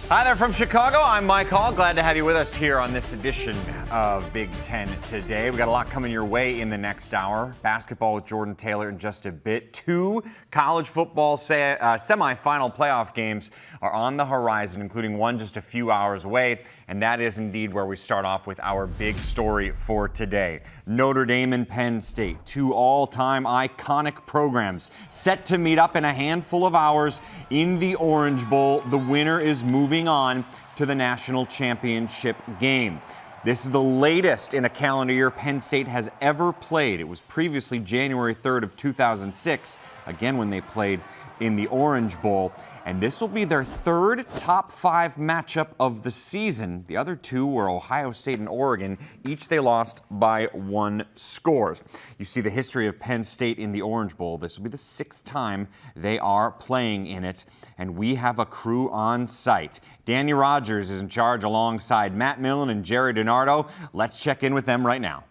Hi there from Chicago. I'm Mike Hall. Glad to have you with us here on this edition of Big Ten Today. We got a lot coming your way in the next hour. Basketball with Jordan Taylor in just a bit. 2 college football semifinal playoff games are on the horizon, including one just a few hours away. And that is indeed where we start off with our big story for today. Notre Dame and Penn State, 2 all-time iconic programs, set to meet up in a handful of hours in the Orange Bowl. The winner is moving on to the national championship game. This is the latest in a calendar year Penn State has ever played. It was previously January 3rd of 2006, again when they played in the Orange Bowl. And this will be their 3rd top 5 matchup of the season. The other 2 were Ohio State and Oregon. Each they lost by 1 score. You see the history of Penn State in the Orange Bowl. This will be the 6th time they are playing in it. And we have a crew on site. Danny Rogers is in charge alongside Matt Millen and Jerry DiNardo. Let's check in with them right now.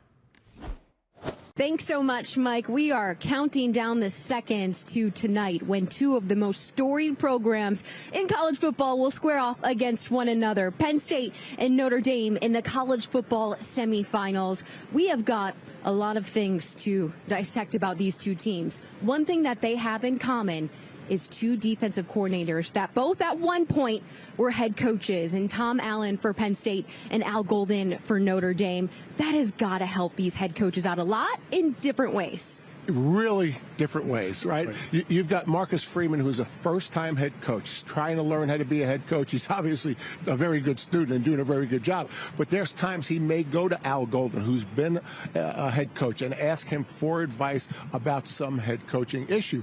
Thanks so much, Mike. We are counting down the seconds to tonight when 2 of the most storied programs in college football will square off against one another. Penn State and Notre Dame in the college football semifinals. We have got a lot of things to dissect about these 2 teams. One thing that they have in common is 2 defensive coordinators that both at one point were head coaches, and Tom Allen for Penn State and Al Golden for Notre Dame. That has got to help these head coaches out a lot in different ways. Really different ways, right? You've got Marcus Freeman, who's a first-time head coach. He's trying to learn how to be a head coach. He's obviously a very good student and doing a very good job. But there's times he may go to Al Golden, who's been a head coach, and ask him for advice about some head coaching issue.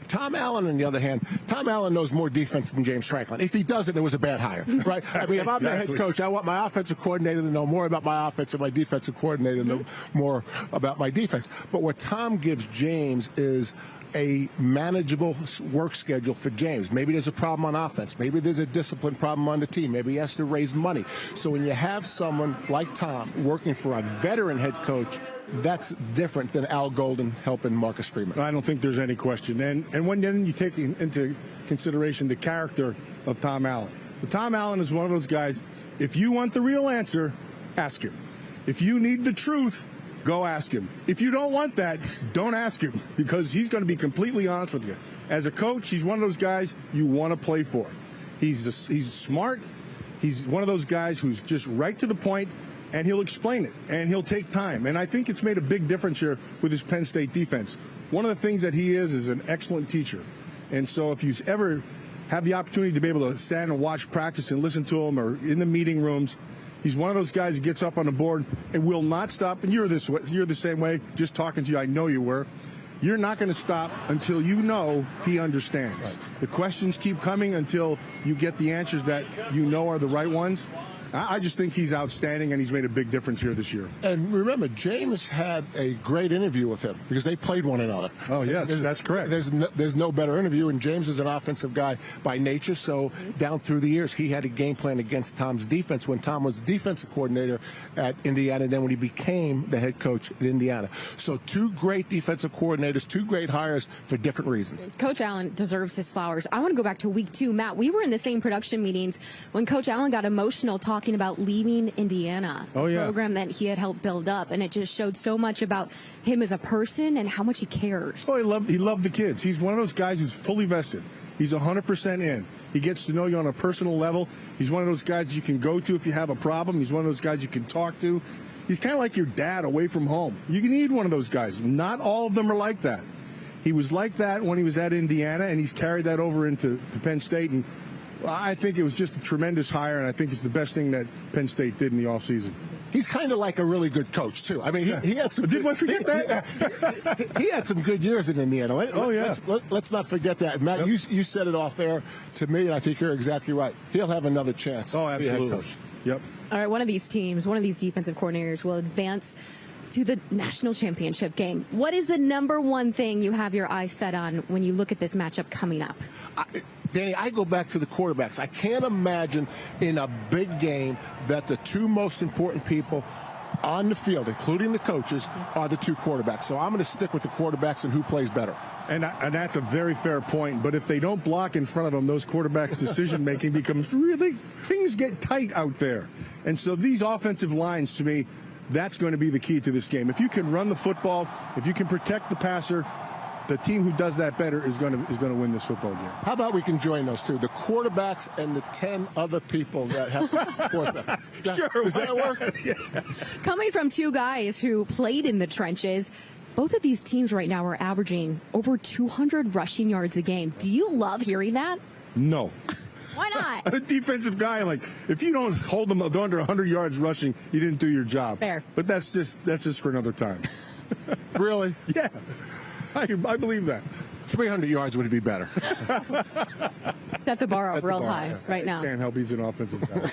Tom Allen, on the other hand, Tom Allen knows more defense than James Franklin. If he doesn't, it was a bad hire, right? I mean, if I'm the head coach, I want my offensive coordinator to know more about my offense and my defensive coordinator to know more about my defense. But what Tom gives James is a manageable work schedule for James. Maybe there's a problem on offense. Maybe there's a discipline problem on the team. Maybe he has to raise money. So when you have someone like Tom working for a veteran head coach, that's different than Al Golden helping Marcus Freeman. I don't think there's any question. And when then you take into consideration the character of Tom Allen. But Tom Allen is one of those guys, if you want the real answer, ask him. If you need the truth, go ask him. If you don't want that, don't ask him, because he's going to be completely honest with you. As a coach, he's one of those guys you want to play for. He's smart. He's one of those guys who's just right to the point, and he'll explain it, and he'll take time. And I think it's made a big difference here with his Penn State defense. One of the things that he is an excellent teacher. And so if you ever have the opportunity to be able to stand and watch practice and listen to him, or in the meeting rooms, he's one of those guys who gets up on the board and will not stop. And you're the same way. Just talking to you, I know you were. You're not going to stop until you know he understands. Right. The questions keep coming until you get the answers that you know are the right ones. I just think he's outstanding, and he's made a big difference here this year. And remember, James had a great interview with him because they played one another. Oh, yes, that's correct. There's no better interview, and James is an offensive guy by nature, so down through the years, he had a game plan against Tom's defense when Tom was the defensive coordinator at Indiana, and then when he became the head coach at Indiana. So 2 great defensive coordinators, 2 great hires for different reasons. Coach Allen deserves his flowers. I want to go back to week 2. Matt, we were in the same production meetings when Coach Allen got emotional talking about leaving Indiana, the program that he had helped build up, and it just showed so much about him as a person and how much he cares. Oh, he loved the kids. He's one of those guys who's fully vested. He's 100% in. He gets to know you on a personal level. He's one of those guys you can go to if you have a problem. He's one of those guys you can talk to. He's kind of like your dad away from home. You need one of those guys. Not all of them are like that. He was like that when he was at Indiana, and he's carried that over into Penn State. And I think it was just a tremendous hire, and I think it's the best thing that Penn State did in the offseason. He's kind of like a really good coach, too. I mean, he had some. Did I forget that? He had some good years in Indiana. Let's not forget that. Matt, you said it off air to me, and I think you're exactly right. He'll have another chance. Oh, absolutely. To be a head coach. Yep. All right, one of these teams, one of these defensive coordinators will advance to the national championship game. What is the number one thing you have your eyes set on when you look at this matchup coming up? Danny, I go back to the quarterbacks. I can't imagine in a big game that the 2 most important people on the field, including the coaches, are the two quarterbacks. So I'm going to stick with the quarterbacks and who plays better. And that's a very fair point. But if they don't block in front of them, those quarterbacks' decision-making becomes really, things get tight out there. And so these offensive lines, to me, that's going to be the key to this game. If you can run the football, if you can protect the passer, the team who does that better is going to win this football game. How about we can join those two, the quarterbacks and the 10 other people that have quarterbacks? Sure. Does that work? Yeah. Coming from two guys who played in the trenches, both of these teams right now are averaging over 200 rushing yards a game. Do you love hearing that? No. Why not? A defensive guy, like, if you don't hold them under 100 yards rushing, you didn't do your job. Fair. But that's just for another time. Really? Yeah. I believe that. 300 yards would be better. Set the bar up real high right now. Can't help he's an offensive guy.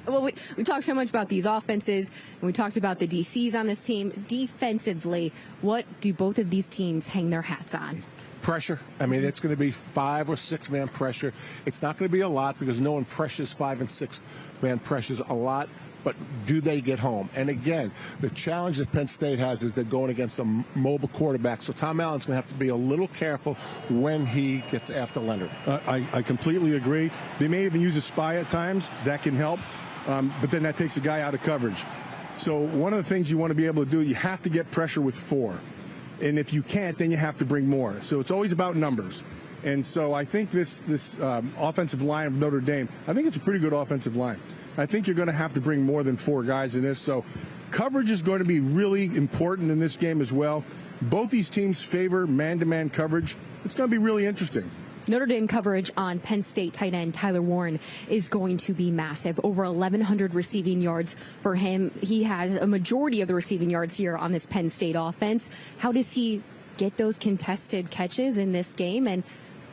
Well, we talked so much about these offenses, and we talked about the DCs on this team. Defensively, what do both of these teams hang their hats on? Pressure. I mean, it's going to be 5 or 6 man pressure. It's not going to be a lot because no one pressures 5 and 6 man pressures a lot. But do they get home? And again, the challenge that Penn State has is they're going against a mobile quarterback. So Tom Allen's going to have to be a little careful when he gets after Leonard. I completely agree. They may even use a spy at times. That can help. But then that takes a guy out of coverage. So one of the things you want to be able to do, you have to get pressure with 4. And if you can't, then you have to bring more. So it's always about numbers. And so I think this offensive line of Notre Dame, I think it's a pretty good offensive line. I think you're going to have to bring more than 4 guys in this. So coverage is going to be really important in this game as well. Both these teams favor man-to-man coverage. It's going to be really interesting. Notre Dame coverage on Penn State tight end Tyler Warren is going to be massive. Over 1,100 receiving yards for him. He has a majority of the receiving yards here on this Penn State offense. How does he get those contested catches in this game and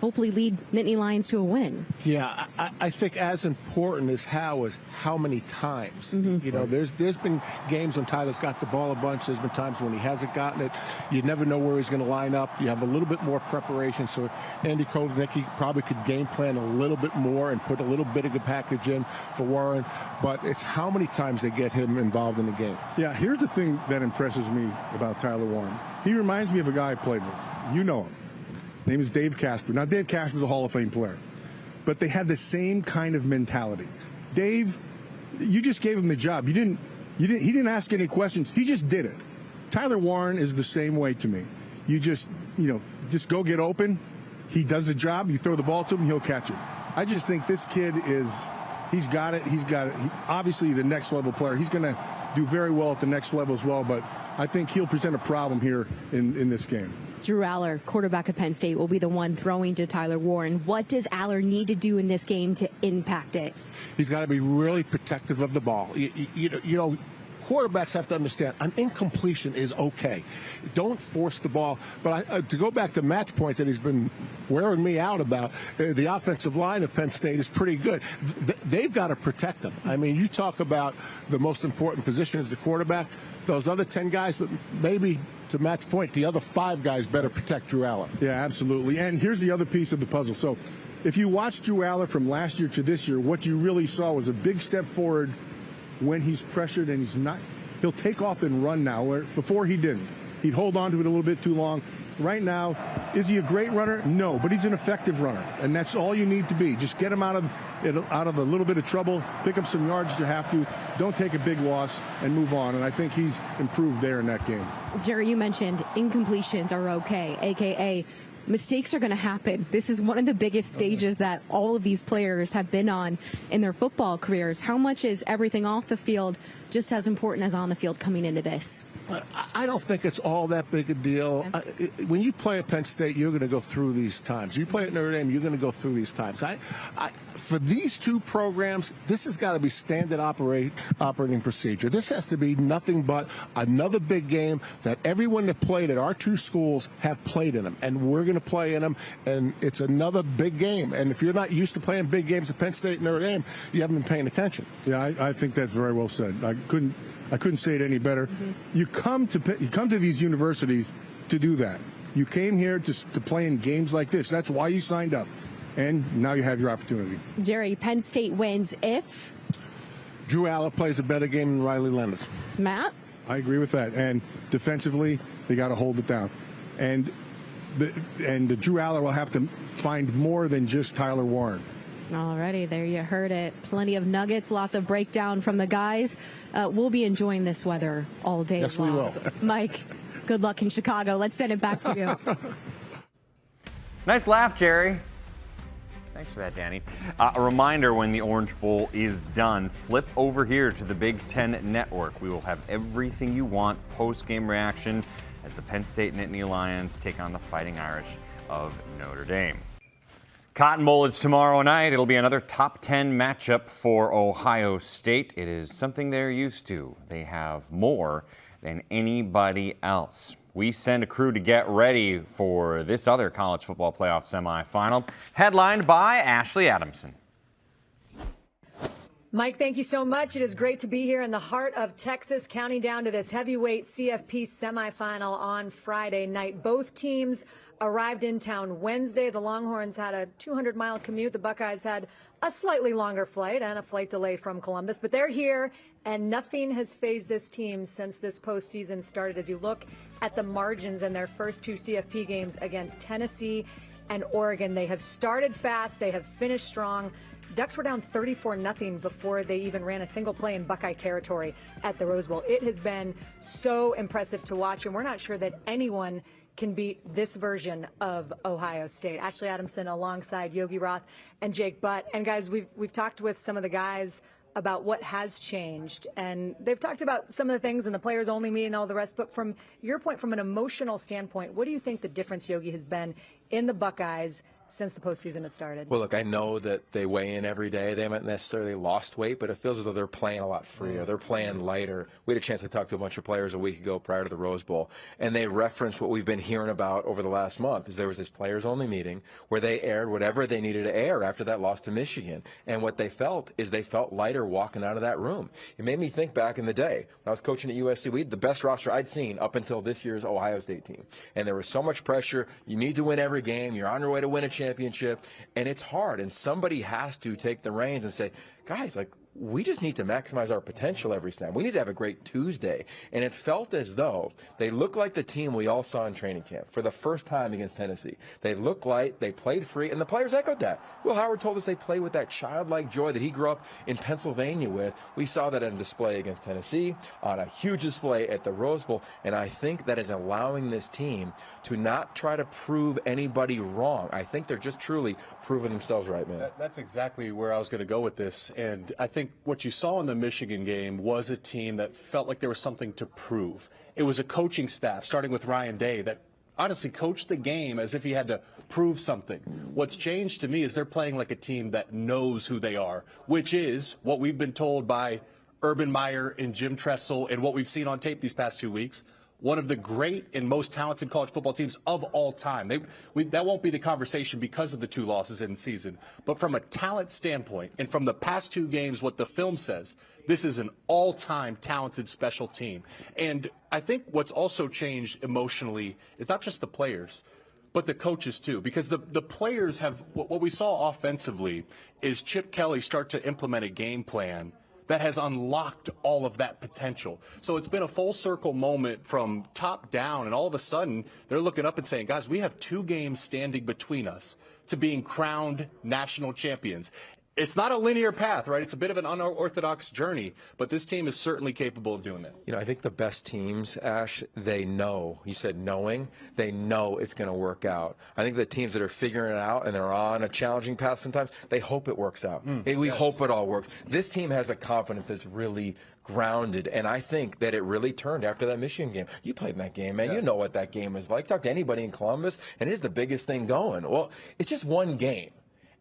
hopefully lead Nittany Lions to a win? Yeah, I think as important as how many times. Mm-hmm. You know, there's been games when Tyler's got the ball a bunch. There's been times when he hasn't gotten it. You never know where he's going to line up. You have a little bit more preparation. So Andy Kotelnicki probably could game plan a little bit more and put a little bit of a package in for Warren. But it's how many times they get him involved in the game. Yeah, here's the thing that impresses me about Tyler Warren. He reminds me of a guy I played with. You know him. His name is Dave Casper. Now, Dave Casper was a Hall of Fame player, but they had the same kind of mentality. Dave, you just gave him the job. He didn't ask any questions. He just did it. Tyler Warren is the same way to me. You just go get open. He does the job. You throw the ball to him, he'll catch it. I just think this kid he's got it. Obviously, the next level player. He's going to do very well at the next level as well, but I think he'll present a problem here in this game. Drew Aller, quarterback of Penn State, will be the one throwing to Tyler Warren. What does Aller need to do in this game to impact it? He's got to be really protective of the ball. You know, quarterbacks have to understand an incompletion is okay. Don't force the ball. But to go back to Matt's point that he's been wearing me out about, the offensive line of Penn State is pretty good. They've got to protect them. I mean, you talk about the most important position is the quarterback. Those other 10 guys, but maybe, to Matt's point, the other 5 guys better protect Drew Aller. Yeah, absolutely. And here's the other piece of the puzzle. So if you watch Drew Aller from last year to this year, what you really saw was a big step forward when he's pressured and he'll take off and run now, where before he didn't. He'd hold on to it a little bit too long. Right now, is he a great runner? No, but he's an effective runner, and that's all you need to be. Just get him out of a little bit of trouble, pick up some yards if you have to. Don't take a big loss and move on, and I think he's improved there in that game. Jerry, you mentioned incompletions are okay, a.k.a. mistakes are going to happen. This is one of the biggest stages that all of these players have been on in their football careers. How much is everything off the field just as important as on the field coming into this? I don't think it's all that big a deal. When you play at Penn State, you're going to go through these times. You play at Notre Dame, you're going to go through these times. For these two programs, this has got to be standard operating procedure. This has to be nothing but another big game that everyone that played at our two schools have played in them, and we're going to play in them, and it's another big game. And if you're not used to playing big games at Penn State and Notre Dame, you haven't been paying attention. Yeah, I think that's very well said. I couldn't say it any better. Mm-hmm. You come to these universities to do that. You came here to play in games like this. That's why you signed up. And now you have your opportunity. Jerry, Penn State wins if? Drew Aller plays a better game than Riley Leonard. Matt? I agree with that. And defensively, they got to hold it down. And the Drew Aller will have to find more than just Tyler Warren. Alrighty, there you heard it. Plenty of nuggets, lots of breakdown from the guys. We'll be enjoying this weather all day long. Yes, we will. Mike, good luck in Chicago. Let's send it back to you. Nice laugh, Jerry. Thanks for that, Danny. A reminder, when the Orange Bowl is done, flip over here to the Big Ten Network. We will have everything you want, post-game reaction, as the Penn State Nittany Lions take on the Fighting Irish of Notre Dame. Cotton Bowl is tomorrow night. It'll be another top 10 matchup for Ohio State. It is something they're used to. They have more than anybody else. We send a crew to get ready for this other college football playoff semifinal, headlined by Ashley Adamson. Mike, thank you so much. It is great to be here in the heart of Texas, counting down to this heavyweight CFP semifinal on Friday night. Both teams arrived in town Wednesday. The Longhorns had a 200-mile commute. The Buckeyes had a slightly longer flight and a flight delay from Columbus. But they're here, and nothing has fazed this team since this postseason started. As you look at the margins in their first two CFP games against Tennessee and Oregon, they have started fast. They have finished strong. Ducks were down 34-0 before they even ran a single play in Buckeye territory at the Rose Bowl. It has been so impressive to watch, and we're not sure that anyone can beat this version of Ohio State. Ashley Adamson alongside Yogi Roth and Jake Butt. And guys, we've talked with some of the guys about what has changed, and they've talked about some of the things in the players only meeting and all the rest. But from your point, from an emotional standpoint, what do you think the difference, Yogi, has been in the Buckeyes since the postseason has started? Well, look, I know that they weigh in every day. They haven't necessarily lost weight, but it feels as though they're playing a lot freer. They're playing lighter. We had a chance to talk to a bunch of players a week ago prior to the Rose Bowl, and they referenced what we've been hearing about over the last month. Is there was this players-only meeting where they aired whatever they needed to air after that loss to Michigan, and what they felt is they felt lighter walking out of that room. It made me think back in the day when I was coaching at USC. We had the best roster I'd seen up until this year's Ohio State team, and there was so much pressure. You need to win every game. You're on your way to win a championship. And it's hard, and somebody has to take the reins and say, guys, like, we just need to maximize our potential every snap. We need to have a great Tuesday. And it felt as though they looked like the team we all saw in training camp for the first time against Tennessee. They looked like they played free, and the players echoed that. Will Howard told us they play with that childlike joy that he grew up in Pennsylvania with. We saw that on display against Tennessee, on a huge display at the Rose Bowl, and I think that is allowing this team to not try to prove anybody wrong. I think they're just truly proving themselves right, man. That's exactly where I was going to go with this, and I think what you saw in the Michigan game was a team that felt like there was something to prove. It was a coaching staff, starting with Ryan Day, that honestly coached the game as if he had to prove something. What's changed to me is they're playing like a team that knows who they are, which is what we've been told by Urban Meyer and Jim Tressel and what we've seen on tape these past 2 weeks. One of the great and most talented college football teams of all time. That won't be the conversation because of the 2 losses in the season. But from a talent standpoint, and from the past 2 games, what the film says, this is an all-time talented special team. And I think what's also changed emotionally is not just the players, but the coaches too. Because the players have, what we saw offensively is Chip Kelly start to implement a game plan that has unlocked all of that potential. So it's been a full circle moment from top down, and all of a sudden they're looking up and saying, guys, we have 2 games standing between us to being crowned national champions. It's not a linear path, right? It's a bit of an unorthodox journey, but this team is certainly capable of doing that. You know, I think the best teams, Ash, they know. You said knowing. They know it's going to work out. I think the teams that are figuring it out and they're on a challenging path sometimes, they hope it works out. We hope it all works. This team has a confidence that's really grounded, and I think that it really turned after that Michigan game. You played in that game, man. Yeah. You know what that game is like. Talk to anybody in Columbus, and it is the biggest thing going. Well, it's just one game.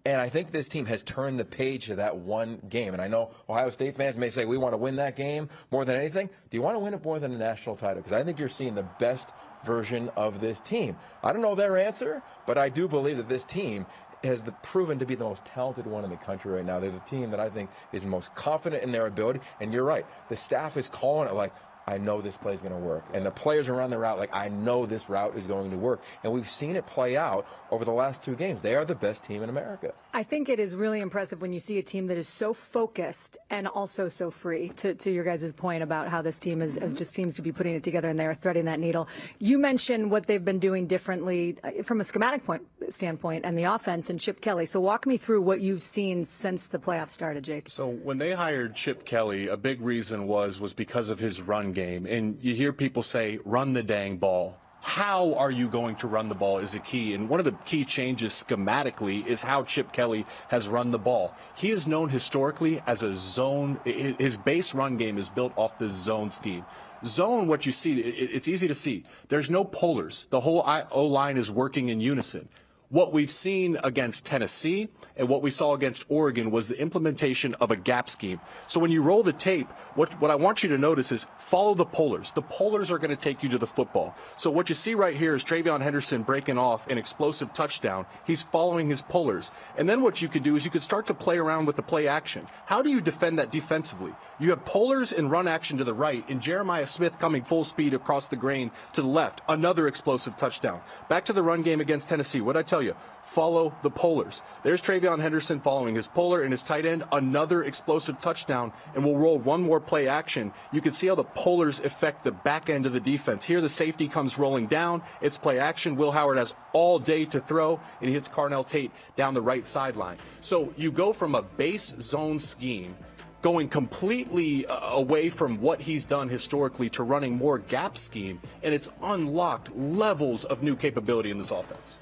And I think this team has turned the page to that one game. And I know Ohio State fans may say, we want to win that game more than anything. Do you want to win it more than a national title? Because I think you're seeing the best version of this team. I don't know their answer, but I do believe that this team has proven to be the most talented one in the country right now. They're the team that I think is the most confident in their ability. And you're right. The staff is calling it like, I know this play is going to work. And the players around the route, I know this route is going to work. And we've seen it play out over the last 2 games. They are the best team in America. I think it is really impressive when you see a team that is so focused and also so free, to your guys' point about how this team is just seems to be putting it together and they're threading that needle. You mentioned what they've been doing differently from a schematic standpoint and the offense and Chip Kelly. So walk me through what you've seen since the playoffs started, Jake. So when they hired Chip Kelly, a big reason was because of his run game. And you hear people say, run the dang ball. How are you going to run the ball is a key. And one of the key changes schematically is how Chip Kelly has run the ball. He is known historically as a zone. His base run game is built off the zone scheme. Zone, what you see, it's easy to see. There's no polars. The whole O-line is working in unison. What we've seen against Tennessee and what we saw against Oregon was the implementation of a gap scheme. So when you roll the tape, what I want you to notice is follow the polars. The polars are going to take you to the football. So what you see right here is Travion Henderson breaking off an explosive touchdown. He's following his polars. And then what you could do is you could start to play around with the play action. How do you defend that defensively? You have polars and run action to the right, and Jeremiah Smith coming full speed across the grain to the left. Another explosive touchdown. Back to the run game against Tennessee. What did I tell you? Follow the polars. There's Travion Henderson following his polar and his tight end. Another explosive touchdown, and we'll roll one more play action. You can see how the polars affect the back end of the defense. Here the safety comes rolling down. It's play action. Will Howard has all day to throw, and he hits Carnell Tate down the right sideline. So you go from a base zone scheme going completely away from what he's done historically to running more gap scheme, and it's unlocked levels of new capability in this offense.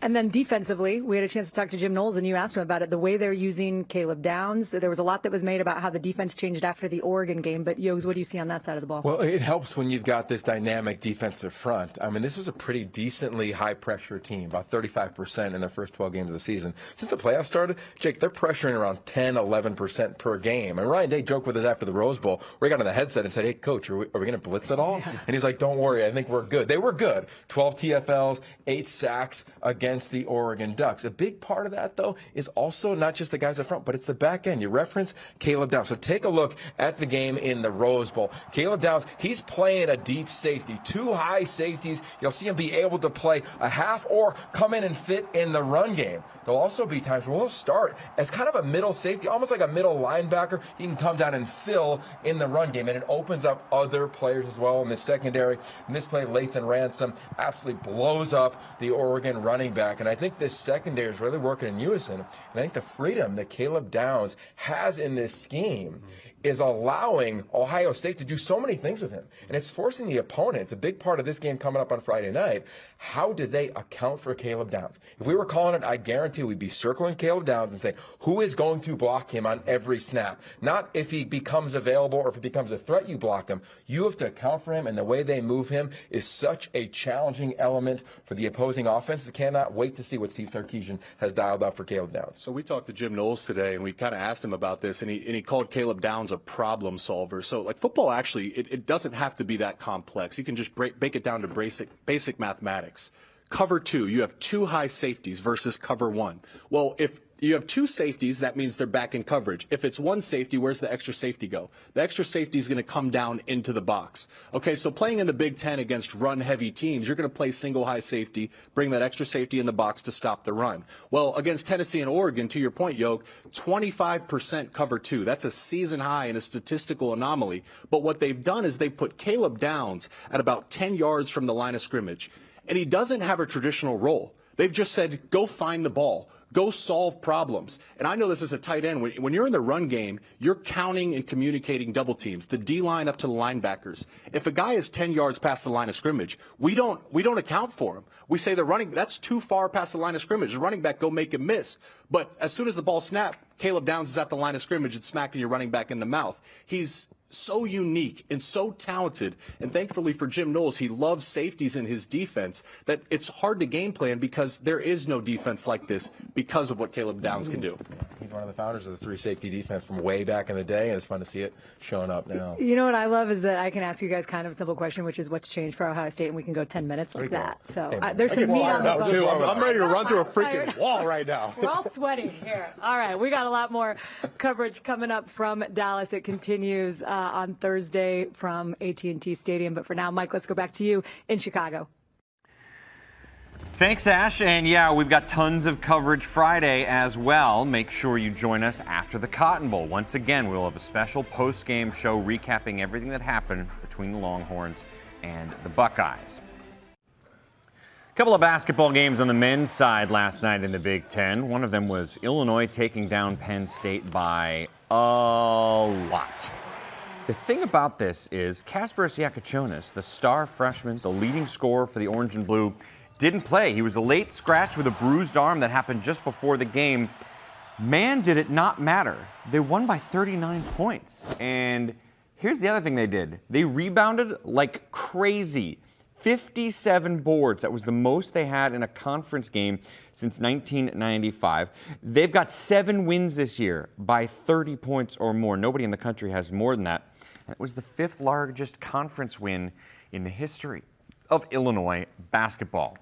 And then defensively, we had a chance to talk to Jim Knowles, and you asked him about it, the way they're using Caleb Downs. There was a lot that was made about how the defense changed after the Oregon game, but Yogs, what do you see on that side of the ball? Well, it helps when you've got this dynamic defensive front. I mean, this was a pretty decently high-pressure team, about 35% in their first 12 games of the season. Since the playoffs started, Jake, they're pressuring around 10, 11% per game. And Ryan Day joked with us after the Rose Bowl, where he got on the headset and said, hey, Coach, are we going to blitz at all? Yeah. And he's like, don't worry, I think we're good. They were good. 12 TFLs, 8 sacks against the Oregon Ducks. A big part of that, though, is also not just the guys up front, but it's the back end. You reference Caleb Downs. So take a look at the game in the Rose Bowl. Caleb Downs, he's playing a deep safety. 2 high safeties. You'll see him be able to play a half or come in and fit in the run game. There'll also be times where he'll start as kind of a middle safety, almost like a middle linebacker. He can come down and fill in the run game, and it opens up other players as well in the secondary. In this play, Lathan Ransom absolutely blows up the Oregon running back, and I think this secondary is really working in unison. And I think the freedom that Caleb Downs has in this scheme is allowing Ohio State to do so many things with him. And it's forcing the opponent. It's a big part of this game coming up on Friday night. How do they account for Caleb Downs? If we were calling it, I guarantee we'd be circling Caleb Downs and saying, who is going to block him on every snap? Not if he becomes available or if he becomes a threat, you block him. You have to account for him, and the way they move him is such a challenging element for the opposing offenses. Cannot wait to see what Steve Sarkisian has dialed up for Caleb Downs. So we talked to Jim Knowles today, and we kind of asked him about this, and he called Caleb Downs a problem solver. So like football, actually, it doesn't have to be that complex. You can just break it down to basic mathematics. Cover 2, you have 2 high safeties versus cover 1. Well, if you have 2 safeties, that means they're back in coverage. If it's 1 safety, where's the extra safety go? The extra safety is going to come down into the box. Okay, so playing in the Big Ten against run-heavy teams, you're going to play single high safety, bring that extra safety in the box to stop the run. Well, against Tennessee and Oregon, to your point, Yoke, 25% cover 2. That's a season high and a statistical anomaly. But what they've done is they put Caleb Downs at about 10 yards from the line of scrimmage. And he doesn't have a traditional role. They've just said, go find the ball. Go solve problems. And I know this as a tight end. When you're in the run game, you're counting and communicating double teams, the D-line up to the linebackers. If a guy is 10 yards past the line of scrimmage, we don't account for him. We say that's too far past the line of scrimmage. The running back, go make him miss. But as soon as the ball snapped, Caleb Downs is at the line of scrimmage and smacking your running back in the mouth. He's so unique and so talented, and thankfully for Jim Knowles, he loves safeties in his defense, that it's hard to game plan because there is no defense like this because of what Caleb Downs can do. He's one of the founders of the 3 safety defense from way back in the day, and it's fun to see it showing up now. You know what I love is that I can ask you guys kind of a simple question, which is what's changed for Ohio State, and we can go 10 minutes like that. So there's some meat on the bone. I'm ready to run through a freaking wall right now. We're all sweating here. All right, we got a lot more coverage coming up from Dallas. It continues. on Thursday from AT&T Stadium. But for now, Mike, let's go back to you in Chicago. Thanks, Ash. And yeah, we've got tons of coverage Friday as well. Make sure you join us after the Cotton Bowl. Once again, we'll have a special post-game show recapping everything that happened between the Longhorns and the Buckeyes. A couple of basketball games on the men's side last night in the Big Ten. One of them was Illinois taking down Penn State by a lot. The thing about this is Kasparas Yakachonis, the star freshman, the leading scorer for the Orange and Blue, didn't play. He was a late scratch with a bruised arm that happened just before the game. Man, did it not matter. They won by 39 points. And here's the other thing they did. They rebounded like crazy. 57 boards. That was the most they had in a conference game since 1995. They've got 7 wins this year by 30 points or more. Nobody in the country has more than that. And it was the 5th largest conference win in the history of Illinois basketball.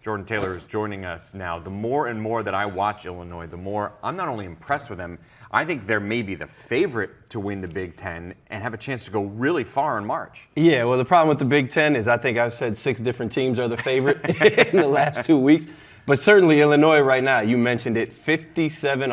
Jordan Taylor is joining us now. The more and more that I watch Illinois, the more I'm not only impressed with them, I think they're maybe the favorite to win the Big Ten and have a chance to go really far in March. Yeah, well, the problem with the Big Ten is I think I've said 6 different teams are the favorite in the last 2 weeks. But certainly Illinois right now, you mentioned it, 57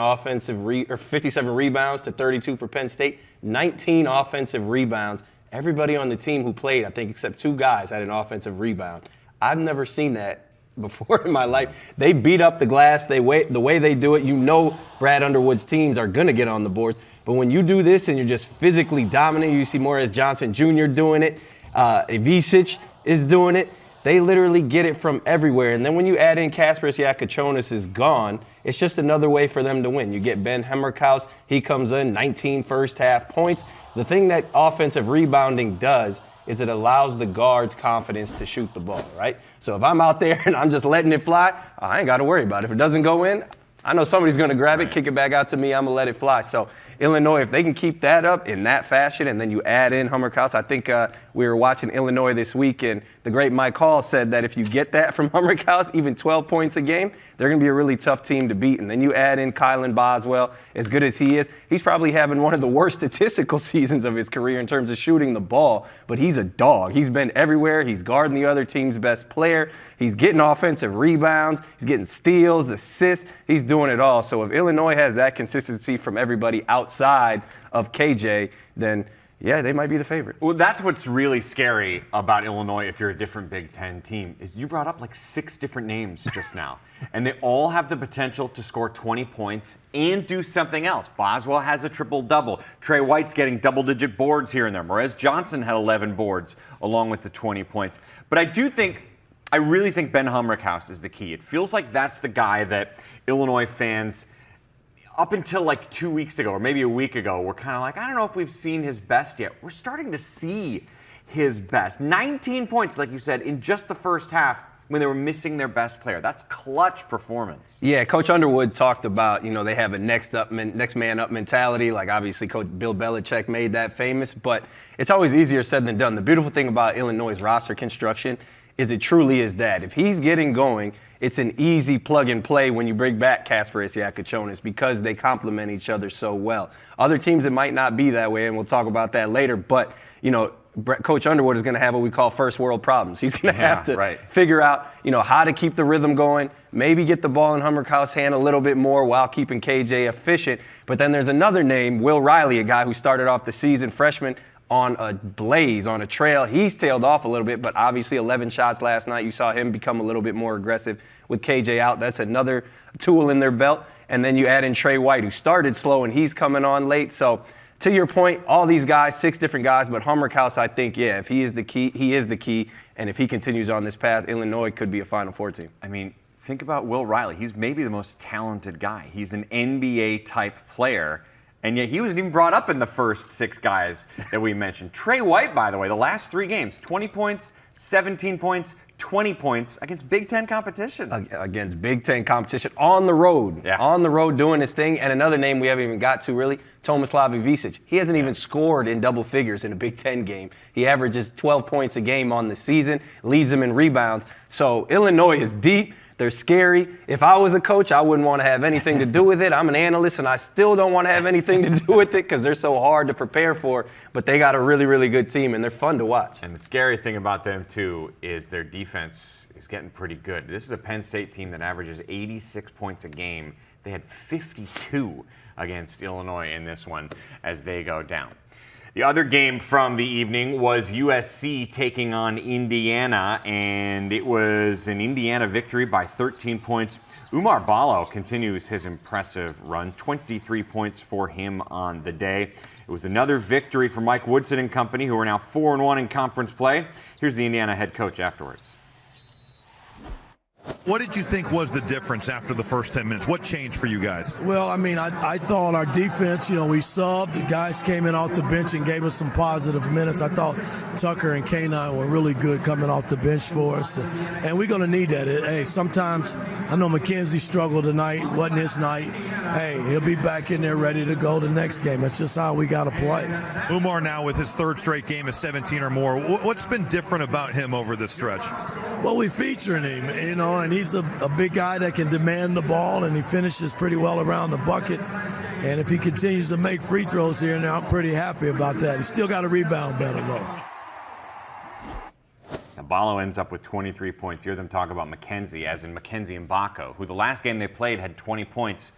rebounds to 32 for Penn State, 19 offensive rebounds. Everybody on the team who played, I think except 2 guys, had an offensive rebound. I've never seen that before in my life. They beat up the glass. The way they do it, you know Brad Underwood's teams are going to get on the boards. But when you do this and you're just physically dominant, you see Morris Johnson Jr. doing it. Ivisic is doing it. They literally get it from everywhere. And then when you add in Kasparas Yakachonis is gone, it's just another way for them to win. You get Ben Hemmerkaus. He comes in, 19 first half points. The thing that offensive rebounding does is it allows the guards confidence to shoot the ball, right? So if I'm out there and I'm just letting it fly, I ain't got to worry about it. If it doesn't go in, I know somebody's going to grab it, kick it back out to me, I'm going to let it fly. So Illinois, if they can keep that up in that fashion and then you add in Hummerkaus, I think we were watching Illinois this week and the great Mike Hall said that if you get that from Hummerkaus, even 12 points a game, they're going to be a really tough team to beat. And then you add in Kylan Boswell, as good as he is, he's probably having one of the worst statistical seasons of his career in terms of shooting the ball, but he's a dog. He's been everywhere. He's guarding the other team's best player. He's getting offensive rebounds. He's getting steals, assists. He's doing it all. So if Illinois has that consistency from everybody outside of KJ, then yeah, they might be the favorite. Well, that's what's really scary about Illinois if you're a different Big Ten team, is you brought up like 6 different names just now. And they all have the potential to score 20 points and do something else. Boswell has a triple-double. Trey White's getting double-digit boards here and there. Morez Johnson had 11 boards along with the 20 points. But I really think Ben Hummerkaus is the key. It feels like that's the guy that Illinois fans, up until like 2 weeks ago or maybe a week ago, we're kind of like, I don't know if we've seen his best yet. We're starting to see his best. 19 points, like you said, in just the first half when they were missing their best player. That's clutch performance. Yeah, Coach Underwood talked about, they have a next man up mentality. Like obviously Coach Bill Belichick made that famous, but it's always easier said than done. The beautiful thing about Illinois' roster construction is it truly is that. If he's getting going, it's an easy plug and play when you bring back Kasparas Yakachonis because they complement each other so well. Other teams, it might not be that way, and we'll talk about that later, but, Coach Underwood is going to have what we call first world problems. He's going to have to figure out, how to keep the rhythm going, maybe get the ball in Hummerkaus' hand a little bit more while keeping KJ efficient. But then there's another name, Will Riley, a guy who started off the season freshman on a blaze, on a trail. He's tailed off a little bit, but obviously 11 shots last night. You saw him become a little bit more aggressive with KJ out. That's another tool in their belt. And then you add in Trey White, who started slow, and he's coming on late. So to your point, all these guys, 6 different guys, but Hummerkaus, I think, if he is the key, he is the key. And if he continues on this path, Illinois could be a Final Four team. I mean, think about Will Riley. He's maybe the most talented guy. He's an NBA-type player. And yet he wasn't even brought up in the first 6 guys that we mentioned. Trey White, by the way, the last 3 games, 20 points, 17 points, 20 points against Big Ten competition. Against Big Ten competition on the road. Yeah. On the road doing his thing. And another name we haven't even got to really, Tomislav Ivisic. He hasn't even scored in double figures in a Big Ten game. He averages 12 points a game on the season, leads them in rebounds. So Illinois is deep. They're scary. If I was a coach, I wouldn't want to have anything to do with it. I'm an analyst, and I still don't want to have anything to do with it because they're so hard to prepare for. But they got a really, really good team, and they're fun to watch. And the scary thing about them, too, is their defense is getting pretty good. This is a Penn State team that averages 86 points a game. They had 52 against Illinois in this one as they go down. The other game from the evening was USC taking on Indiana, and it was an Indiana victory by 13 points. Umar Ballo continues his impressive run, 23 points for him on the day. It was another victory for Mike Woodson and company, who are now 4-1 in conference play. Here's the Indiana head coach afterwards. What did you think was the difference after the first 10 minutes? What changed for you guys? Well, I mean, I thought our defense, we subbed. The guys came in off the bench and gave us some positive minutes. I thought Tucker and K9 were really good coming off the bench for us. And we're going to need that. Hey, sometimes I know McKenzie struggled tonight. Wasn't his night. Hey, he'll be back in there ready to go the next game. That's just how we got to play. Umar now with his third straight game of 17 or more. What's been different about him over this stretch? Well, we featuring him, and he's a big guy that can demand the ball, and he finishes pretty well around the bucket. And if he continues to make free throws here and there, I'm pretty happy about that. He's still got to rebound better, though. Now, Ballo ends up with 23 points. You hear them talk about McKenzie, as in McKenzie Mbako, who the last game they played had 20 points.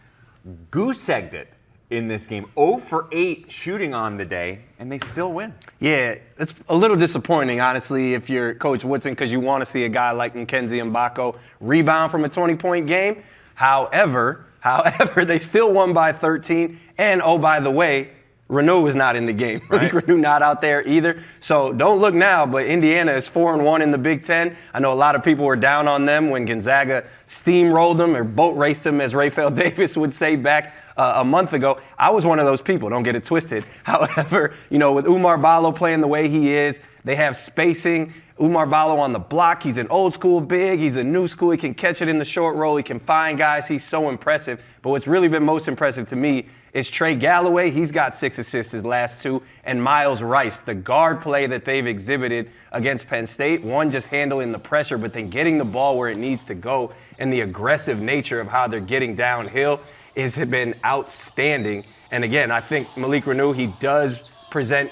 Goose-egged it in this game. 0 for 8 shooting on the day, and they still win. Yeah, it's a little disappointing, honestly, if you're Coach Woodson, because you want to see a guy like Mackenzie Mbako rebound from a 20-point game. However, they still won by 13. And, oh, by the way, Reneau is not in the game. Right? Reneau not out there either. So don't look now, but Indiana is 4-1 in the Big Ten. I know a lot of people were down on them when Gonzaga steamrolled them or boat raced them, as Raphael Davis would say back a month ago. I was one of those people. Don't get it twisted. However, with Umar Ballo playing the way he is, they have spacing. Umar Ballo on the block. He's an old school big. He's a new school. He can catch it in the short roll. He can find guys. He's so impressive. But what's really been most impressive to me is Trey Galloway. He's got 6 assists his last 2. And Miles Rice, the guard play that they've exhibited against Penn State. One, just handling the pressure, but then getting the ball where it needs to go. And the aggressive nature of how they're getting downhill has been outstanding. And again, I think Malik Reneau, he does present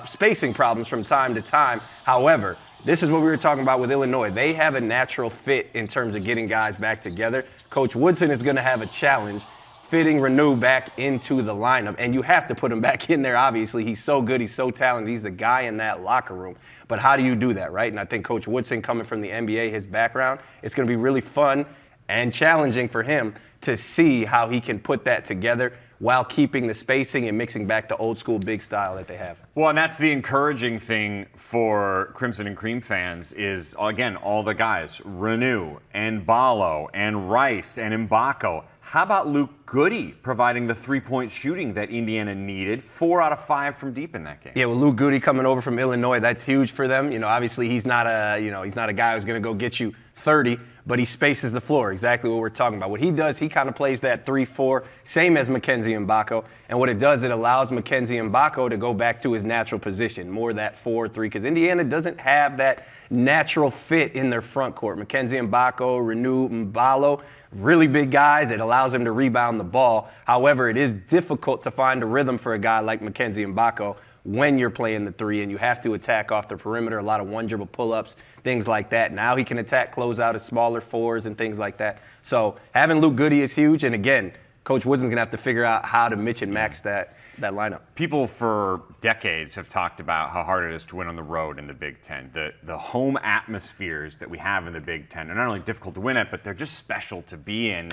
spacing problems from time to time. However, this is what we were talking about with Illinois. They have a natural fit in terms of getting guys back together. Coach Woodson is going to have a challenge fitting Reneau back into the lineup. And you have to put him back in there, obviously. He's so good. He's so talented. He's the guy in that locker room. But how do you do that, right? And I think Coach Woodson, coming from the NBA, his background, it's going to be really fun and challenging for him to see how he can put that together while keeping the spacing and mixing back the old school big style that they have. Well, and that's the encouraging thing for Crimson and Cream fans is, again, all the guys, Reneau and Ballo and Rice and Mbako. How about Luke Goody providing the 3-point shooting that Indiana needed? 4 out of 5 from deep in that game. Yeah, well, Luke Goody coming over from Illinois, that's huge for them. Obviously he's not a guy who's going to go get you 30, but he spaces the floor, exactly what we're talking about. What he does, he kind of plays that 3-4, same as Mackenzie Mbako. And what it does, it allows Mackenzie Mbako to go back to his natural position, more that 4-3, because Indiana doesn't have that natural fit in their front court. Mackenzie Mbako, Reneau, Ballo, really big guys. It allows them to rebound the ball. However, it is difficult to find a rhythm for a guy like Mackenzie Mbako when you're playing the 3 and you have to attack off the perimeter, a lot of one-dribble pull-ups, things like that. Now he can attack closeout at smaller 4s and things like that. So having Luke Goody is huge. And again, Coach Woodson's going to have to figure out how to mix and max that lineup. People for decades have talked about how hard it is to win on the road in the Big Ten. The home atmospheres that we have in the Big Ten are not only difficult to win at, but they're just special to be in.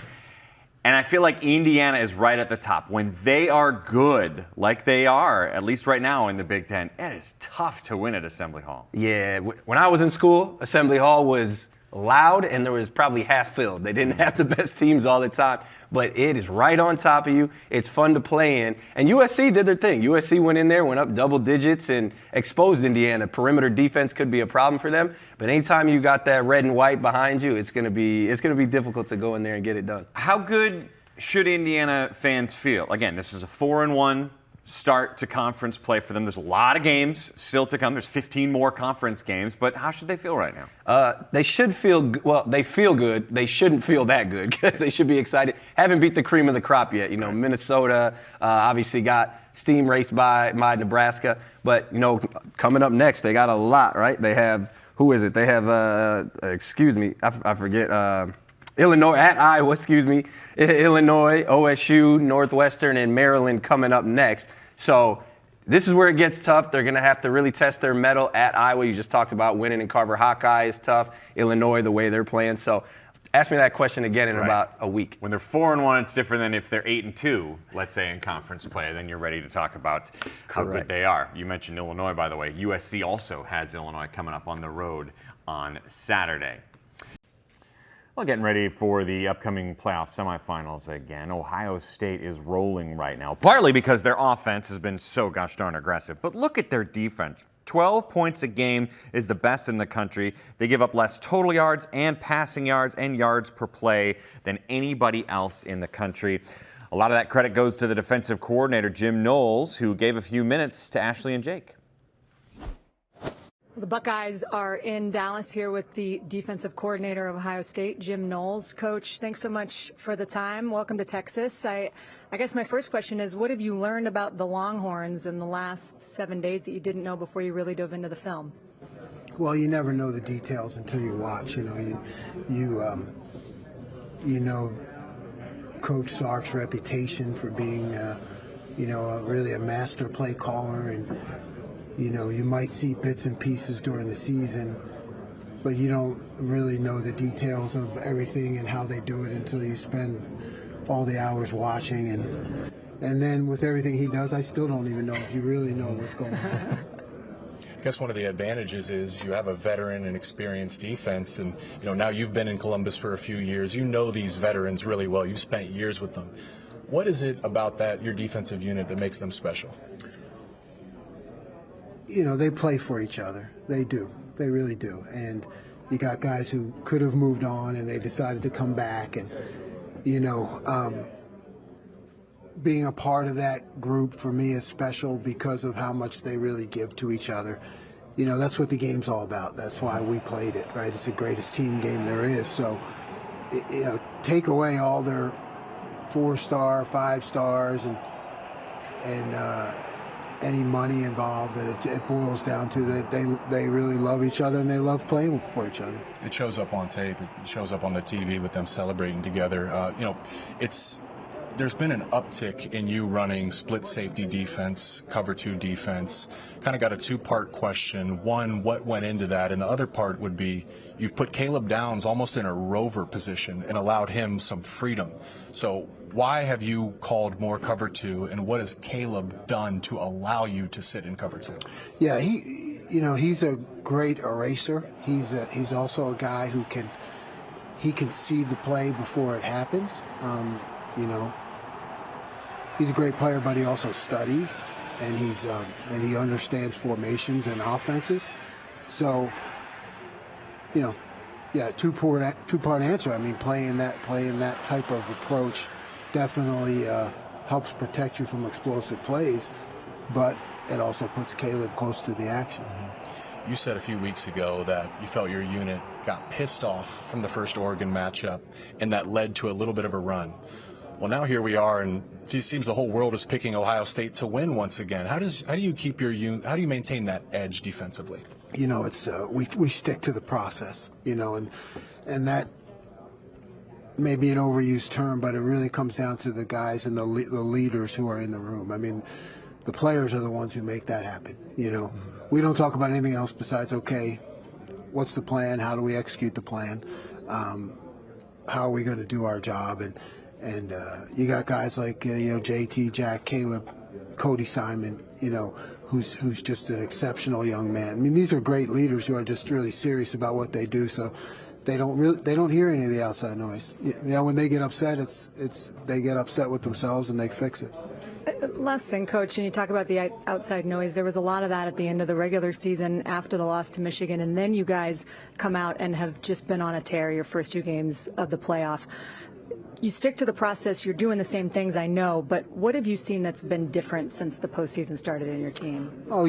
And I feel like Indiana is right at the top. When they are good, like they are, at least right now in the Big Ten, it is tough to win at Assembly Hall. Yeah, when I was in school, Assembly Hall was loud and there was probably half filled. They didn't have the best teams all the time, but it is right on top of you. It's fun to play in. And USC did their thing. USC went in there, went up double digits and exposed Indiana. Perimeter defense could be a problem for them, but anytime you got that red and white behind you, it's going to be difficult to go in there and get it done. How good should Indiana fans feel? Again, this is a 4-1 start to conference play for them. There's a lot of games still to come. There's 15 more conference games, but how should they feel right now? They should feel, well, they feel good. They shouldn't feel that good because they should be excited. Haven't beat the cream of the crop yet. You know, Minnesota obviously got steam raced by Nebraska, but, you know, coming up next, they got a lot, right? They have, who is it? They have, excuse me, I forget, Illinois, at Iowa, Illinois, OSU, Northwestern, and Maryland coming up next. So this is where it gets tough. They're going to have to really test their mettle at Iowa. You just talked about winning in Carver Hawkeye is tough. Illinois, the way they're playing. So ask me that question again in about a week. When they're 4-1, it's different than if they're 8-2, let's say, in conference play. Then you're ready to talk about how good they are. You mentioned Illinois, by the way. USC also has Illinois coming up on the road on Saturday. Well, getting ready for the upcoming playoff semifinals again. Ohio State is rolling right now, partly because their offense has been so gosh darn aggressive. But look at their defense. 12 points a game is the best in the country. They give up less total yards and passing yards and yards per play than anybody else in the country. A lot of that credit goes to the defensive coordinator, Jim Knowles, who gave a few minutes to Ashley and Jake. The Buckeyes are in Dallas here with the defensive coordinator of Ohio State, Jim Knowles. Coach, thanks so much for the time. Welcome to Texas. I guess my first question is, what have you learned about the Longhorns in the last 7 days that you didn't know before you really dove into the film? Well, you never know the details until you watch. You know Coach Sark's reputation for being, really a master play caller, and you know, you might see bits and pieces during the season, but you don't really know the details of everything and how they do it until you spend all the hours watching. And then with everything he does, I still don't even know if you really know what's going on. I guess one of the advantages is you have a veteran and experienced defense, and you know now you've been in Columbus for a few years. You know these veterans really well. You've spent years with them. What is it about that, your defensive unit, that makes them special? You know, they play for each other. They do. They really do. And you got guys who could have moved on and they decided to come back. And, you know, being a part of that group for me is special because of how much they really give to each other. You know, that's what the game's all about. That's why we played it, right? It's the greatest team game there is. So, you know, take away all their 4-star, 5 stars and any money involved, that it boils down to that they really love each other and they love playing for each other. It shows up on tape. It shows up on the TV with them celebrating together. There's been an uptick in you running split safety defense, cover 2 defense. Kind of got a 2-part question. One, what went into that? And the other part would be, you've put Caleb Downs almost in a rover position and allowed him some freedom. So why have you called more cover 2, and what has Caleb done to allow you to sit in cover 2? Yeah, he's a great eraser. He's also a guy who can see the play before it happens. He's a great player, but he also studies, and he understands formations and offenses. So, two-part answer. I mean, playing that type of approach definitely helps protect you from explosive plays, but it also puts Caleb close to the action. You said a few weeks ago that you felt your unit got pissed off from the first Oregon matchup, and that led to a little bit of a run. Well, now here we are, and it seems the whole world is picking Ohio State to win once again. How do you keep your unit? How do you maintain that edge defensively? You know, it's we stick to the process. You know, and that may be an overused term, but it really comes down to the guys and the leaders who are in the room. I mean, the players are the ones who make that happen. You know, we don't talk about anything else besides, okay, what's the plan? How do we execute the plan? How are we going to do our job? And you got guys like JT, Jack, Caleb, Cody Simon, who's just an exceptional young man. I mean, these are great leaders who are just really serious about what they do. So they don't hear any of the outside noise. When they get upset, they get upset with themselves and they fix it. Last thing, Coach, and you talk about the outside noise. There was a lot of that at the end of the regular season after the loss to Michigan, and then you guys come out and have just been on a tear your first 2 games of the playoff. You stick to the process. You're doing the same things, I know, but what have you seen that's been different since the postseason started in your team? Oh,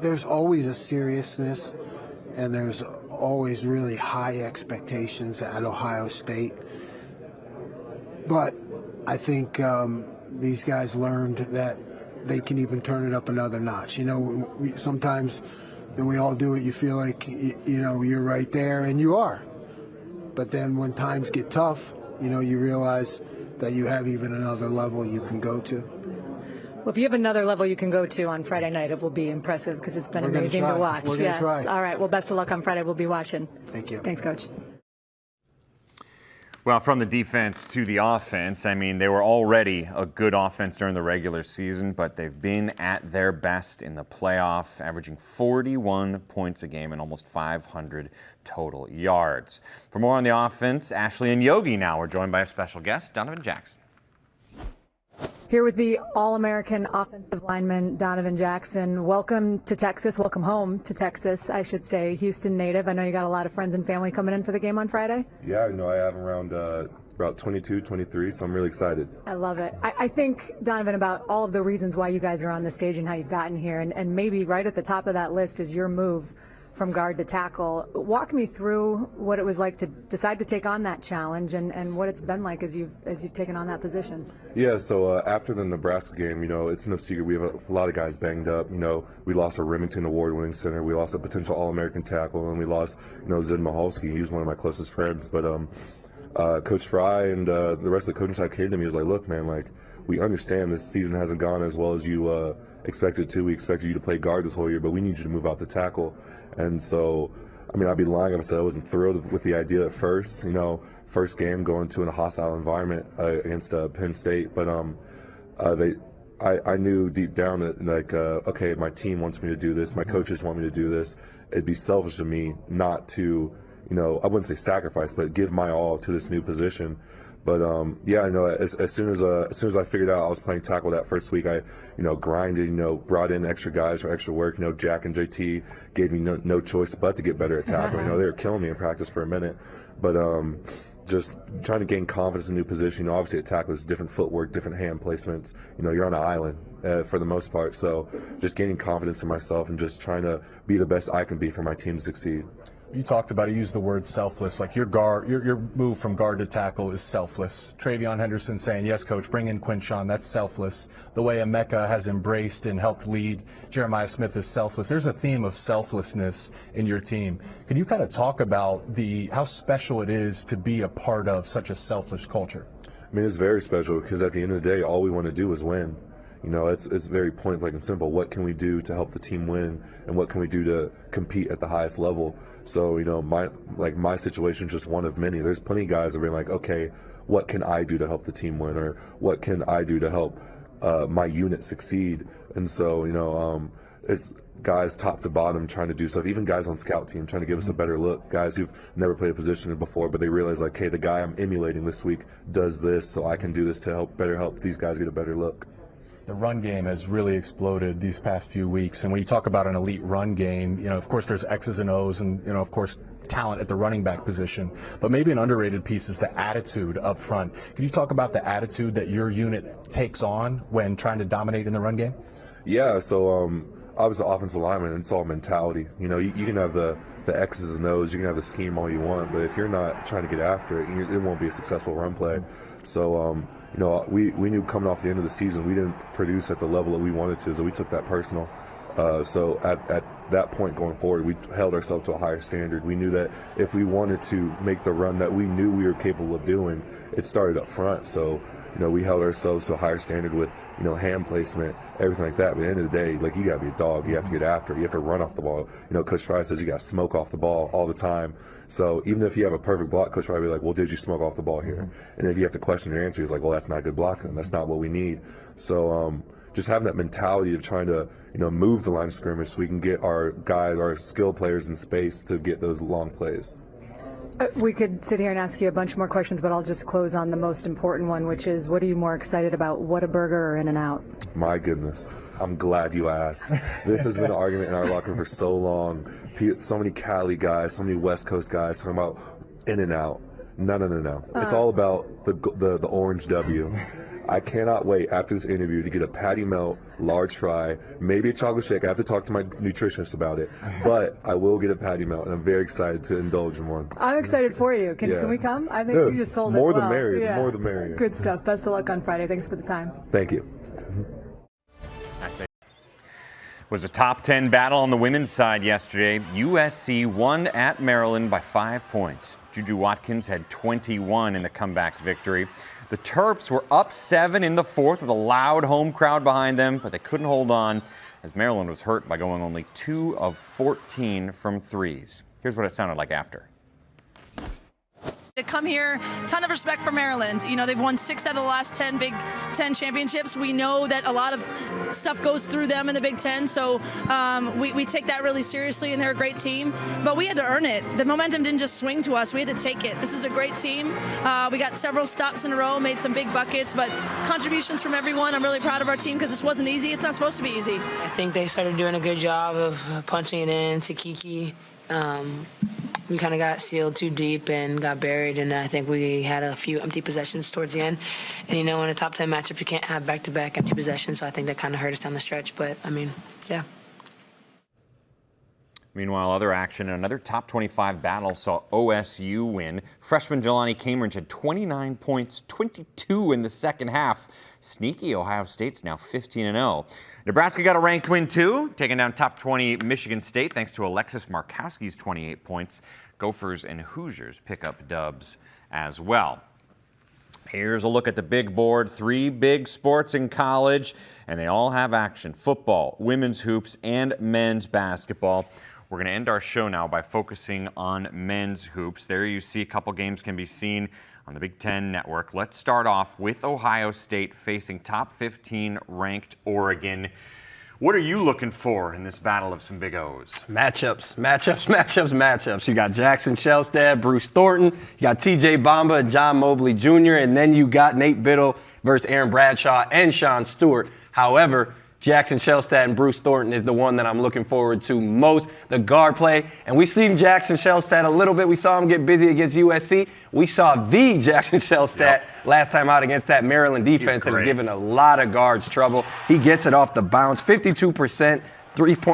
there's always a seriousness, and there's always really high expectations at Ohio State. But I think these guys learned that they can even turn it up another notch. Sometimes when we all do it, you feel like, you're right there, and you are. But then when times get tough, you realize that you have even another level you can go to. Well, if you have another level you can go to on Friday night, it will be impressive because it's been amazing to watch. We're gonna try. All right. Well, best of luck on Friday. We'll be watching. Thank you. Thanks, Coach. Well, from the defense to the offense, I mean, they were already a good offense during the regular season, but they've been at their best in the playoff, averaging 41 points a game and almost 500 total yards. For more on the offense, Ashley and Yogi now are joined by a special guest, Donovan Jackson. Here with the All-American offensive lineman, Donovan Jackson. Welcome to Texas. Welcome home to Texas, I should say. Houston native. I know you got a lot of friends and family coming in for the game on Friday. Yeah, I have around about 22, 23, so I'm really excited. I love it. I think, Donovan, about all of the reasons why you guys are on the stage and how you've gotten here, and maybe right at the top of that list is your move from guard to tackle. Walk me through what it was like to decide to take on that challenge and what it's been like as you've taken on that position. Yeah, so after the Nebraska game, it's no secret we have a lot of guys banged up. We lost a Remington Award-winning center, we lost a potential All-American tackle, and we lost, Zid Mahalski. He was one of my closest friends. But Coach Fry and the rest of the coaching staff came to me and was like, look, man, we understand this season hasn't gone as well as you expected to. We expected you to play guard this whole year, but we need you to move out the tackle. And so, I'd be lying if I said I wasn't thrilled with the idea at first. First game going to a hostile environment against Penn State, but I knew deep down that okay, my team wants me to do this, my coaches want me to do this. It'd be selfish of me not to, I wouldn't say sacrifice, but give my all to this new position. But as soon as I figured out I was playing tackle that first week, I grinded, brought in extra guys for extra work. Jack and JT gave me no choice but to get better at tackle. They were killing me in practice for a minute, but just trying to gain confidence in a new position. Obviously at tackle is different footwork, different hand placements. You're on an island for the most part, so just gaining confidence in myself and just trying to be the best I can be for my team to succeed. You talked about it, used the word selfless, like your move from guard to tackle is selfless. Travion Henderson saying, yes, coach, bring in Quinshon, that's selfless. The way Emeka has embraced and helped lead Jeremiah Smith is selfless. There's a theme of selflessness in your team. Can you kind of talk about how special it is to be a part of such a selfless culture? It's very special because at the end of the day, all we want to do is win. It's very point blank and simple. What can we do to help the team win, and what can we do to compete at the highest level? So, my situation is just one of many. There's plenty of guys that are like, okay, what can I do to help the team win, or what can I do to help my unit succeed? And so, it's guys top to bottom trying to do stuff. Even guys on scout team trying to give us a better look. Guys who've never played a position before, but they realize hey, the guy I'm emulating this week does this, so I can do this to help these guys get a better look. The run game has really exploded these past few weeks. And when you talk about an elite run game, of course, there's X's and O's and, of course, talent at the running back position. But maybe an underrated piece is the attitude up front. Can you talk about the attitude that your unit takes on when trying to dominate in the run game? Yeah, so I was the offensive lineman, and it's all mentality. You can have the X's and O's, you can have the scheme all you want, but if you're not trying to get after it, it won't be a successful run play. So, we knew coming off the end of the season we didn't produce at the level that we wanted to, so we took that personal. So at that point going forward, we held ourselves to a higher standard. We knew that if we wanted to make the run that we knew we were capable of doing, it started up front. So, we held ourselves to a higher standard with, hand placement, everything like that. But at the end of the day, you got to be a dog. You have to get after it. You have to run off the ball. Coach Fry says you got to smoke off the ball all the time. So even if you have a perfect block, Coach Fry will be like, well, did you smoke off the ball here? And if you have to question your answer, he's like, well, that's not good blocking. That's not what we need. So just having that mentality of trying to, move the line of scrimmage so we can get our guys, our skill players in space to get those long plays. We could sit here and ask you a bunch more questions, but I'll just close on the most important one, which is, what are you more excited about, Whataburger or In-N-Out? My goodness, I'm glad you asked. This has been an argument in our locker room for so long. So many Cali guys, so many West Coast guys talking about In-N-Out. No. It's all about the orange W. I cannot wait after this interview to get a patty melt, large fry, maybe a chocolate shake. I have to talk to my nutritionist about it, but I will get a patty melt, and I'm very excited to indulge in one. I'm excited for you. Can we come? I think you just sold it more well. the merrier. Yeah. The more the merrier. Good stuff. Best of luck on Friday. Thanks for the time. Thank you. That's it. Was a top 10 battle on the women's side yesterday. USC won at Maryland by 5 points. Juju Watkins had 21 in the comeback victory. The Terps were up 7 in the fourth with a loud home crowd behind them, but they couldn't hold on as Maryland was hurt by going only 2 of 14 from threes. Here's what it sounded like after. To come here, ton of respect for Maryland. You know, they've won 6 out of the last 10 Big Ten championships. We know that a lot of stuff goes through them in the Big Ten, so we take that really seriously, and they're a great team. But we had to earn it. The momentum didn't just swing to us. We had to take it. This is a great team. We got several stops in a row, made some big buckets, but contributions from everyone. I'm really proud of our team because this wasn't easy. It's not supposed to be easy. I think they started doing a good job of punching it in to Kiki. We kind of got sealed too deep and got buried, and I think we had a few empty possessions towards the end. And, you know, in a top 10 matchup, you can't have back-to-back empty possessions, so I think that kind of hurt us down the stretch. But, I mean, yeah. Meanwhile, other action in another top 25 battle saw OSU win. Freshman Jelani Cambridge had 29 points, 22 in the second half. Sneaky Ohio State's now 15-0. Nebraska got a ranked win too, taking down top 20 Michigan State thanks to Alexis Markowski's 28 points. Gophers and Hoosiers pick up dubs as well. Here's a look at the big board. 3 big sports in college, and they all have action. Football, women's hoops, and men's basketball. We're going to end our show now by focusing on men's hoops. There you see a couple games can be seen on the Big Ten Network. Let's start off with Ohio State facing top 15 ranked Oregon. What are you looking for in this battle of some big O's? Matchups. You got Jackson Shelstad, Bruce Thornton, you got TJ Bamba and John Mobley Jr., and then you got Nate Biddle versus Aaron Bradshaw and Sean Stewart. However, Jackson Shelstad and Bruce Thornton is the one that I'm looking forward to most, the guard play. And we seen Jackson Shelstad a little bit. We saw him get busy against USC. We saw the Jackson Shelstad last time out against that Maryland defense that has given a lot of guards trouble. He gets it off the bounce, 52%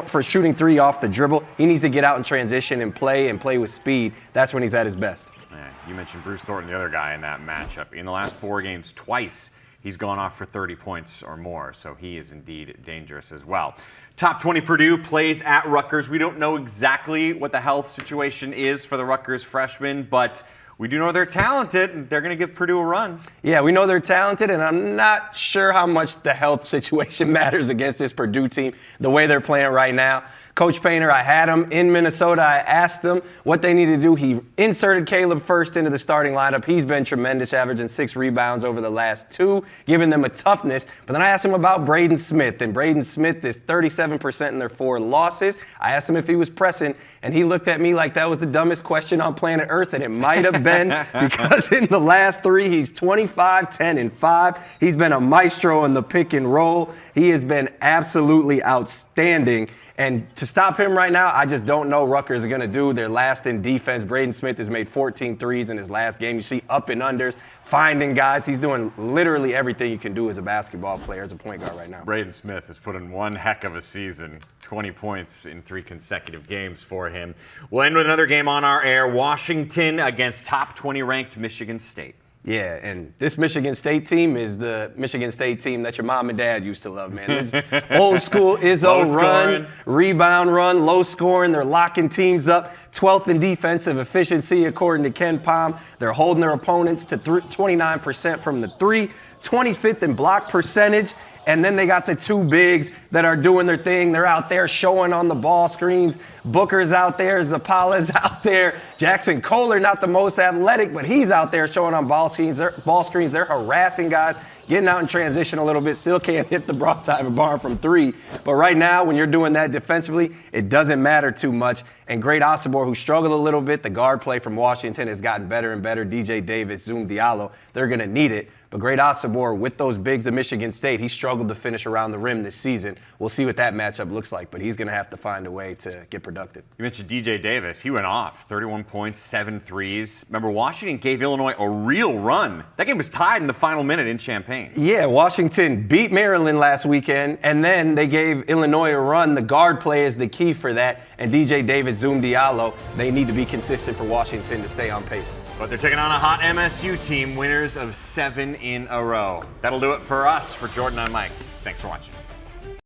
for shooting 3 off the dribble. He needs to get out in transition and play with speed. That's when he's at his best. Yeah, you mentioned Bruce Thornton, the other guy in that matchup. In the last 4 games, twice he's gone off for 30 points or more, so he is indeed dangerous as well. Top 20 Purdue plays at Rutgers. We don't know exactly what the health situation is for the Rutgers freshmen, but we do know they're talented, and they're going to give Purdue a run. Yeah, we know they're talented, and I'm not sure how much the health situation matters against this Purdue team, the way they're playing right now. Coach Painter, I had him in Minnesota. I asked him what they need to do. He inserted Caleb First into the starting lineup. He's been tremendous, averaging 6 rebounds over the last 2, giving them a toughness. But then I asked him about Braden Smith, and Braden Smith is 37% in their 4 losses. I asked him if he was pressing, and he looked at me like that was the dumbest question on planet Earth, and it might have been because in the last 3, he's 25, 10, and 5. He's been a maestro in the pick and roll. He has been absolutely outstanding. And to stop him right now, I just don't know Rutgers is going to do. They're last in defense. Braden Smith has made 14 threes in his last game. You see up and unders, finding guys. He's doing literally everything you can do as a basketball player, as a point guard right now. Braden Smith has put in one heck of a season. 20 points in 3 consecutive games for him. We'll end with another game on our air. Washington against top 20 ranked Michigan State. Yeah, and this Michigan State team is the Michigan State team that your mom and dad used to love, man. This old school Izzo run, rebound run, low scoring. They're locking teams up. 12th in defensive efficiency, according to Ken Pom. They're holding their opponents to 29% from the 3, 25th in block percentage. And then they got the 2 bigs that are doing their thing. They're out there showing on the ball screens. Booker's out there. Zapala's out there. Jackson Kohler, not the most athletic, but he's out there showing on ball screens. They're harassing guys, getting out in transition a little bit. Still can't hit the broadside of a barn from 3. But right now, when you're doing that defensively, it doesn't matter too much. And Great Osobor, who struggled a little bit, the guard play from Washington has gotten better and better. DJ Davis, Zoom Diallo, they're going to need it. But Great Osobor, with those bigs of Michigan State, he struggled to finish around the rim this season. We'll see what that matchup looks like, but he's going to have to find a way to get productive. You mentioned DJ Davis. He went off. 31 points, 7 threes. Remember, Washington gave Illinois a real run. That game was tied in the final minute in Champaign. Yeah, Washington beat Maryland last weekend, and then they gave Illinois a run. The guard play is the key for that, and DJ Davis, Zoom Diallo, they need to be consistent for Washington to stay on pace. But they're taking on a hot MSU team, winners of 7 in a row. That'll do it for us. For Jordan, I'm Mike. Thanks for watching.